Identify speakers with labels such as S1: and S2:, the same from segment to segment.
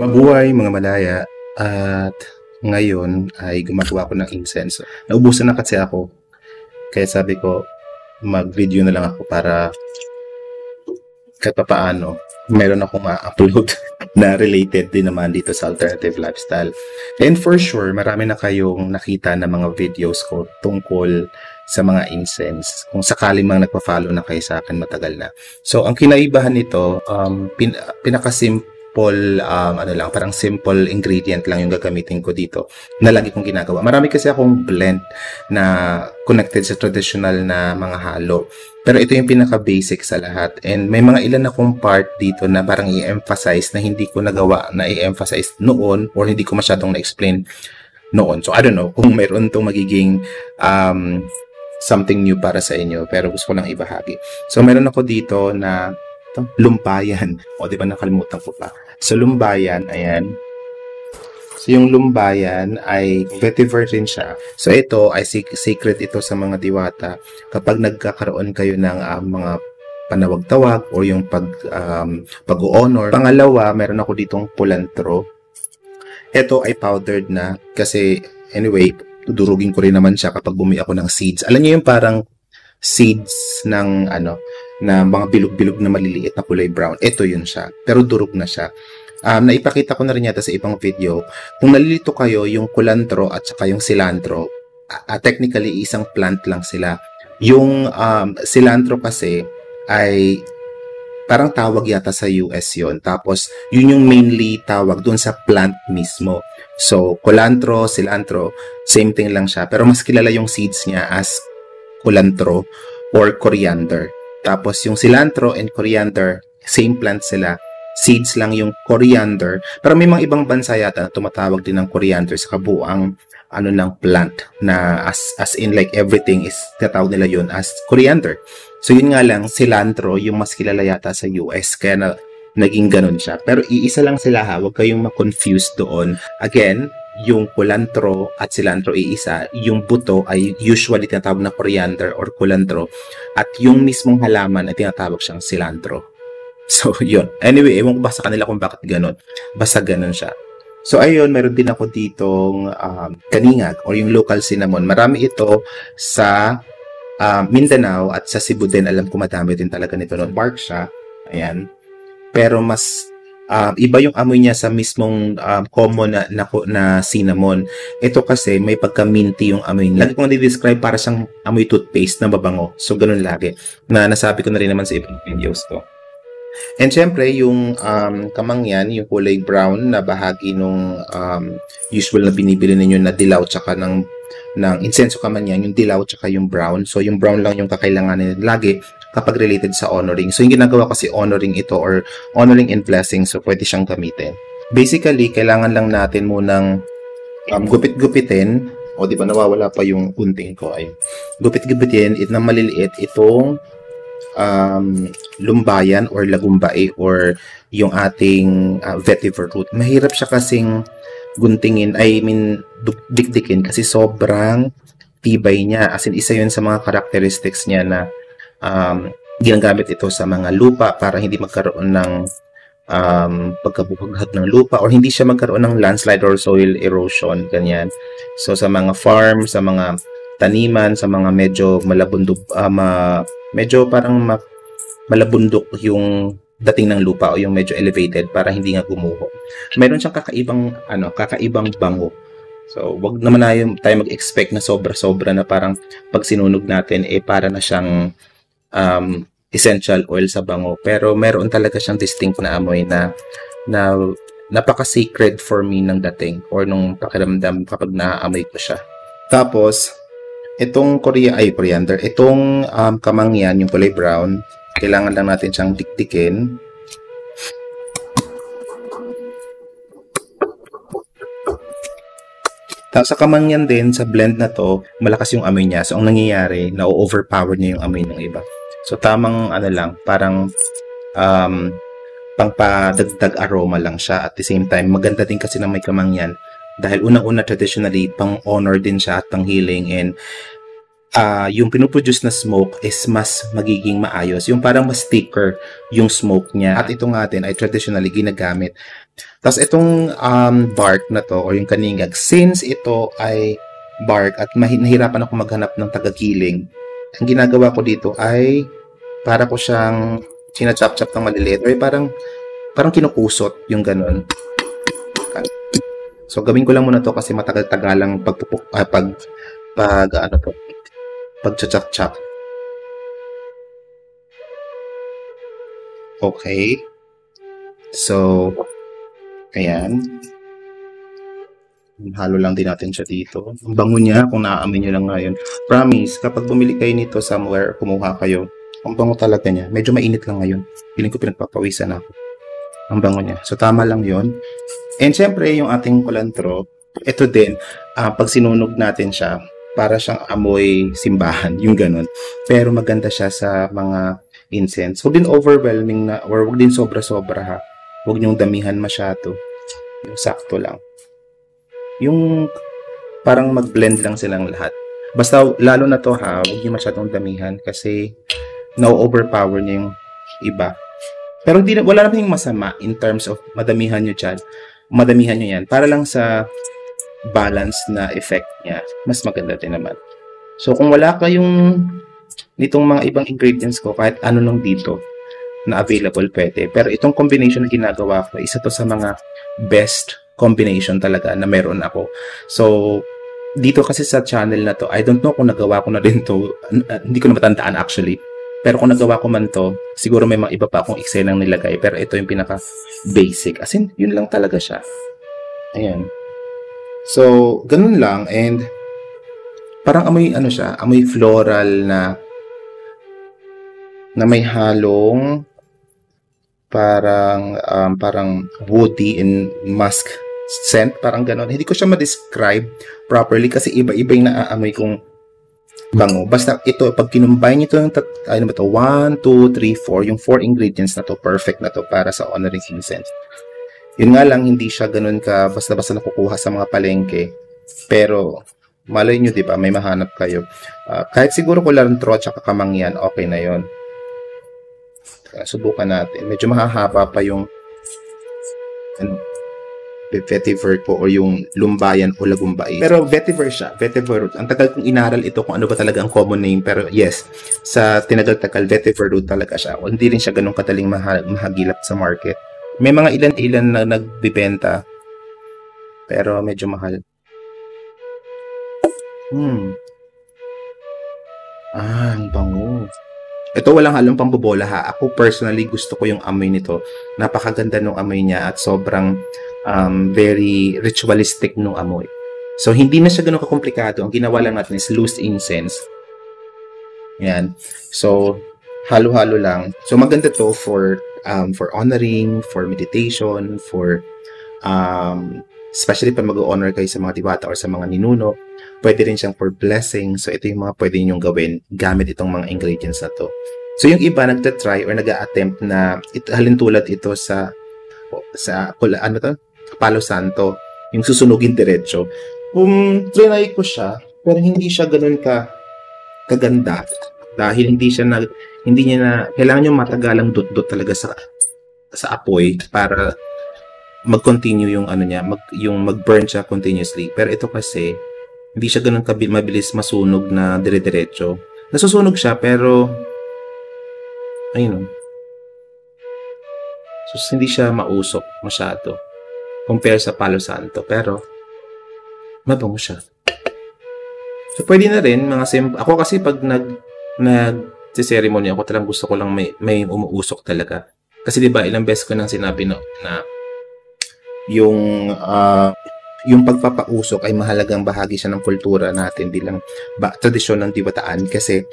S1: Mabuhay mga Malaya, at ngayon ay gumagawa ko ng incense. Naubusan na kasi ako, kaya sabi ko mag-video na lang ako para kahit papaano meron akong ma-upload na related din naman dito sa alternative lifestyle. And for sure, marami na kayong nakita na mga videos ko tungkol sa mga incense, kung sakali mang nagpa-follow na kayo sa akin matagal na. So ang kinaibahan nito, pinakasimple, parang simple ingredient lang yung gagamitin ko dito na lagi kong ginagawa. Marami kasi akong blend na connected sa traditional na mga halo, pero ito yung pinaka-basic sa lahat. And may mga ilan akong part dito na parang i-emphasize na hindi ko nagawa na i-emphasize noon, or hindi ko masyadong na-explain noon. So I don't know kung mayroon itong magiging something new para sa inyo, pero gusto ko lang ibahagi. So meron ako dito na lumbayan. O, di ba nakalimutan ko pa. So, lumbayan, ayan. So, yung lumbayan ay vetiver rin siya. So, ito ay secret ito sa mga diwata. Kapag nagkakaroon kayo ng mga panawag-tawag o yung pag-honor. Pangalawa, meron ako ditong pulantro. Ito ay powdered na kasi, anyway, durugin ko rin naman siya kapag bumi ako ng seeds. Alam niyo yung parang seeds ng na mga bilog-bilog na maliliit na kulay brown. Ito yun siya. Pero durog na siya. Naipakita ko na rin yata sa ibang video. Kung nalilito kayo, yung kulantro at saka yung cilantro, technically isang plant lang sila. Yung cilantro kasi ay parang tawag yata sa US yon. Tapos yun yung mainly tawag dun sa plant mismo. So kulantro, cilantro, same thing lang siya. Pero mas kilala yung seeds niya as kulantro or coriander. Tapos yung cilantro and coriander, same plant sila. Seeds lang yung coriander. Pero may mga ibang bansa yata na tumatawag din ng coriander sa kabuang ng plant na as in like everything is tatawag nila yun as coriander. So yun nga lang, cilantro yung mas kilala yata sa US, kaya naging ganun siya. Pero iisa lang sila ha, huwag kayong ma-confuse doon. Again, yung kulantro at cilantro iisa, yung buto ay usually tinatawag na coriander or kulantro, at yung mismong halaman ay tinatawag siyang cilantro. So yun, anyway, ewan ko ba sa kanila kung bakit ganun, basta ganun siya. So ayun, meron din ako ditong kaningag or yung local cinnamon. Marami ito sa Mindanao at sa Cebu din, alam ko madami din talaga nito noon. Bark siya, ayan, pero mas iba yung amoy niya sa mismong common na cinnamon. Ito kasi may pagka-minty yung amoy niya. Lagi kong na-describe para siyang amoy toothpaste na mabango. So, ganun lagi. Na nasabi ko na rin naman sa ibang videos to. And syempre, yung kamangyan, yung kulay brown na bahagi nung usual na binibili ninyo na dilaw tsaka ng insenso kamangyan, yung dilaw tsaka yung brown. So, yung brown lang yung kakailanganin lagi kapag related sa honoring. So, yung ginagawa kasi honoring ito or honoring and blessing. So, pwede siyang gamitin. Basically, kailangan lang natin munang gupit-gupitin. O, di ba, nawawala pa yung kunting ko. Ay, gupit-gupitin na maliliit itong lumbayan or lagumbae or yung ating vetiver root. Mahirap siya kasing guntingin, dikdikin kasi sobrang tibay niya. As in, isa yun sa mga characteristics niya na ginagamit ito sa mga lupa para hindi magkaroon ng pagkabuhaghag ng lupa or hindi siya magkaroon ng landslide or soil erosion, ganyan. So sa mga farm, sa mga taniman, sa mga medyo malabundok, medyo parang malabundok yung dating ng lupa o yung medyo elevated para hindi nga gumuho. Meron siyang kakaibang bango. So, wag naman tayo mag-expect na sobra-sobra na parang pag sinunog natin, para na siyang essential oil sa bango. Pero meron talaga siyang distinct na amoy na napaka-sacred for me ng dating or nung pakiramdam kapag naaamoy ko siya. Tapos, itong coriander, itong kamangyan, yung kulay brown, kailangan lang natin siyang dikdikin. Tapos sa kamangyan din, sa blend na to, malakas yung amoy niya. So, ang nangyayari, na-overpower niya yung amoy ng iba. So, tamang lang, parang pangpadagdag aroma lang siya. At the same time, maganda din kasi na may kamangyan. Dahil unang-una traditionally, pang-honor din siya at pang-healing. And yung pinuproduce na smoke is mas magiging maayos. Yung parang mas thicker yung smoke niya. At ito nga din ay traditionally ginagamit. Tapos itong bark na to or yung kaningag, since ito ay bark at nahirapan ako maghanap ng tagagiling, ang ginagawa ko dito ay para ko siyang sinachop-chop ng maliliit or parang kinukusot yung ganun. So gawin ko lang muna to kasi matagal-tagalang pagchachap-chap. Okay. So, ayan. Halo lang din natin siya dito. Ang bango niya, kung naaamin nyo lang ngayon. Promise, kapag bumili kayo nito somewhere, kumuha kayo, ang bango talaga niya. Medyo mainit lang ngayon. Feeling ko pinagpapawisan ako. Ang bango niya. So, tama lang yon. And syempre, yung ating kulantro, ito din, pag sinunog natin siya, para siyang amoy simbahan, yung ganun. Pero maganda siya sa mga incense. Huwag din overwhelming na, or huwag din sobra-sobra ha. Huwag niyong damihan masyado. Yung sakto lang. Yung parang mag-blend lang silang lahat. Basta lalo na to ha, huwag niyo masyadong damihan kasi na-overpower niya yung iba. Pero wala naman yung masama in terms of madamihan niyo dyan. Madamihan niyo yan. Para lang sa balance na effect niya, mas maganda din naman. So, kung wala kayong nitong mga ibang ingredients ko, kahit ano lang dito na available, pwede. Pero itong combination na ginagawa ko, isa to sa mga best combination talaga na meron ako. So, dito kasi sa channel na to, I don't know kung nagawa ko na din to, hindi ko na matandaan actually. Pero kung nagawa ko man to, siguro may mga iba pa akong eksenang nilagay. Pero ito yung pinaka-basic. As in, yun lang talaga siya. Ayan. So, ganun lang. And, parang amoy, siya, amoy floral na may halong parang woody and musk scent. Parang ganun. Hindi ko siya ma-describe properly kasi iba-iba yung naaamoy kong bango. Basta ito, pag kinumbine ito yung 1, 2, 3, 4, yung 4 ingredients na to, perfect na to para sa honoring incense. Yun nga lang, hindi siya ganun ka basta-basta nakukuha sa mga palengke. Pero, malay nyo, di ba, may mahanap kayo. Kahit siguro kulantro at saka kamangyan, okay na yon. Subukan natin. Medyo mahahaba pa yung vetiver ko o yung lumbayan o lagumbay. Pero vetiver siya. Vetiver root. Ang tagal kong inaral ito kung ano ba talaga ang common name. Pero yes, sa tinagal-tagal, vetiver root talaga siya. O hindi rin siya ganun kadaling mahagilap sa market. May mga ilan-ilan na nagbibenta. Pero medyo mahal. Ang bango. Ito walang halong pambobola ha. Ako personally gusto ko yung amoy nito. Napakaganda nung amoy niya at sobrang very ritualistic nung amoy. So hindi na siya ganun kakomplikado. Ang ginawa lang natin is loose incense. Yan. So halo-halo lang. So maganda to for honoring, for meditation, for especially pag mag-honor kayo sa mga diwata or sa mga ninuno. Pwede rin siyang for blessing. So, ito yung mga pwede ninyong gawin gamit itong mga ingredients na to. So, yung iba nagtatry or nag-a-attempt na halintulad ito sa Palo Santo. Yung susunugin diretso. Trinay ko siya, pero hindi siya ganun kaganda. Dahil kailangan yung matagalang dot-dot talaga sa apoy para mag-continue yung yung mag-burn siya continuously. Pero ito kasi, hindi siya ganun mabilis masunog na dire-diretso. Nasusunog siya, pero ayun. So, hindi siya mausok masyado compare sa Palo Santo. Pero, mabango siya. So, pwede na rin, ako kasi pag nag-ceremony ako, talagang gusto ko lang may umuusok talaga. Kasi diba, ilang beses ko nang sinabi na yung pagpapausok ay mahalagang bahagi siya ng kultura natin bilang tradisyon ng diwataan kasi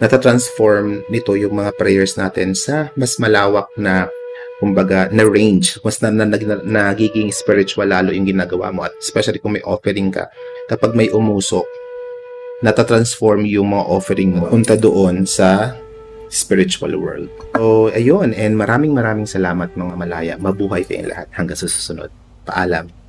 S1: natatransform nito yung mga prayers natin sa mas malawak na kumbaga na range, mas nagiging spiritual lalo yung ginagawa mo at especially kung may offering ka, kapag may umusok natatransform yung mga offering mo punta doon sa spiritual world. So ayun, and maraming salamat mga Malaya. Mabuhay kayong lahat hanggang sa susunod. Paalam.